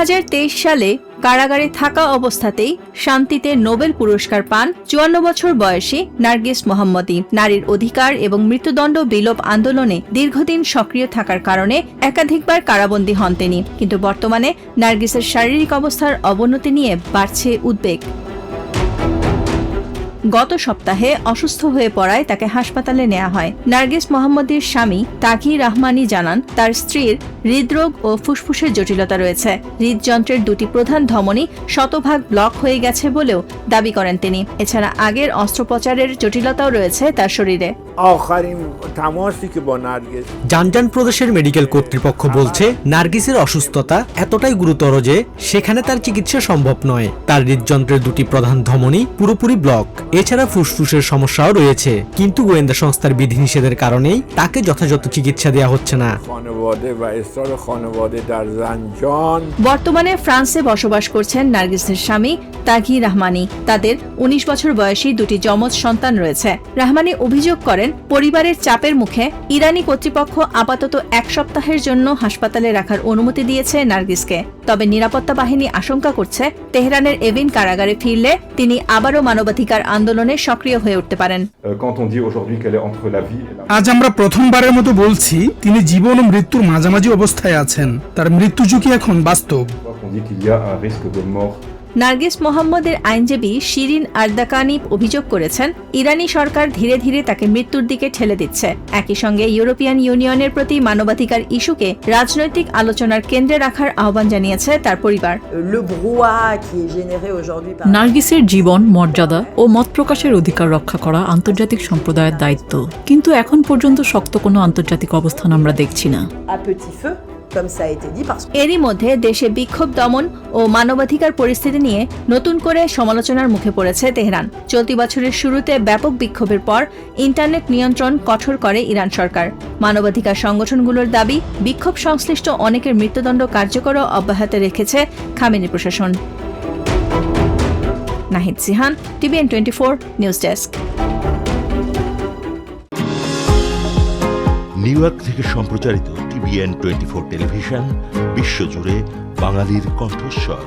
2023 সালে কারাগারে থাকা অবস্থাতেই শান্তিতে নোবেল পুরস্কার পান 54 বছর বয়সী নার্গিস মোহাম্মদী। নারীর অধিকার এবং মৃত্যুদণ্ড বিলোপ আন্দোলনে দীর্ঘদিন সক্রিয় থাকার কারণে একাধিকবার কারাবন্দী হন তিনি। কিন্তু বর্তমানে নার্গিসের শারীরিক অবস্থার অবনতি নিয়ে বাড়ছে উদ্বেগ। গত সপ্তাহে অসুস্থ হয়ে পড়ায় তাকে হাসপাতালে নেওয়া হয়। নার্গিস মোহাম্মদীর স্বামী তাকি রাহমানি জানান, তার স্ত্রীর হৃদরোগ ও ফুসফুসের জটিলতা রয়েছে। হৃদযন্ত্রের দুটি প্রধান ধমনী শতভাগ ব্লক হয়ে গেছে বলেও দাবি করেন তিনি। এছাড়া আগের অস্ত্রোপচারের জটিলতাও রয়েছে তার শরীরে। জানজান প্রদেশের মেডিকেল কর্তৃপক্ষ বলছে, নার্গিসের অসুস্থতা এতটাই গুরুতর যে সেখানে তার চিকিৎসা সম্ভব নয়। তার হৃদযন্ত্রের দুটি প্রধান ধমনী পুরোপুরি ব্লক। এছাড়া ফুসফুসের সমস্যাও রয়েছে, কিন্তু গোয়েন্দা সংস্থার বিধিনিষেধের কারণেই তাকে যথাযথ চিকিৎসা দেওয়া হচ্ছে না। বর্তমানে ফ্রান্সে বসবাস করছেন নার্গিসের স্বামী তাকি রাহমানি। তাদের 19 বছর বয়সী দুটি যমজ সন্তান রয়েছে। রাহমানি অভিযোগ করেন, পরিবারের চাপের মুখে ইরানি কর্তৃপক্ষ আপাতত 1 সপ্তাহের জন্য হাসপাতালে রাখার অনুমতি দিয়েছে নার্গিসকে। তবে নিরাপত্তা বাহিনী আশঙ্কা করছে, তেহরানের এভিন কারাগারে ফিরলে তিনি আবারও মানবাধিকার আন্দোলনে সক্রিয় হয়ে উঠতে পারেন। আজ আমরা প্রথমবারের মতো বলছি, তিনি জীবন ও মৃত্যুর মাঝামাঝি অবস্থায় আছেন। তার মৃত্যু ঝুঁকি এখন বাস্তব। নার্গিস মোহাম্মদের আইনজীবী শিরিন আরদাকানি অভিযোগ করেছেন, ইরানি সরকার ধীরে ধীরে তাকে মৃত্যুর দিকে ঠেলে দিচ্ছে। একই সঙ্গে ইউরোপিয়ান ইউনিয়নের প্রতি মানবাধিকার ইস্যুকে রাজনৈতিক আলোচনার কেন্দ্রে রাখার আহ্বান জানিয়েছে তার পরিবার। নার্গিসের জীবন, মর্যাদা ও মত প্রকাশের অধিকার রক্ষা করা আন্তর্জাতিক সম্প্রদায়ের দায়িত্ব, কিন্তু এখন পর্যন্ত শক্ত কোনো আন্তর্জাতিক অবস্থান আমরা দেখছি না। এরই মধ্যে দেশে বিক্ষোভ দমন ও মানবাধিকার পরিস্থিতি নিয়ে নতুন করে সমালোচনার মুখে পড়েছে তেহরান। চলতি বছরের শুরুতে ব্যাপক বিক্ষোভের পর ইন্টারনেট নিয়ন্ত্রণ কঠোর করে ইরান সরকার। মানবাধিকার সংগঠনগুলোর দাবি, বিক্ষোভ সংশ্লিষ্ট অনেকের মৃত্যুদণ্ড কার্যকরও অব্যাহত রেখেছে খামেনি প্রশাসন। Nahid Sihan, TVN 24 news desk. New York থেকে সম্প্রচারিত TVN 24 টেলিভিশন বিশ্বজুড়ে বাঙালির কণ্ঠস্বর।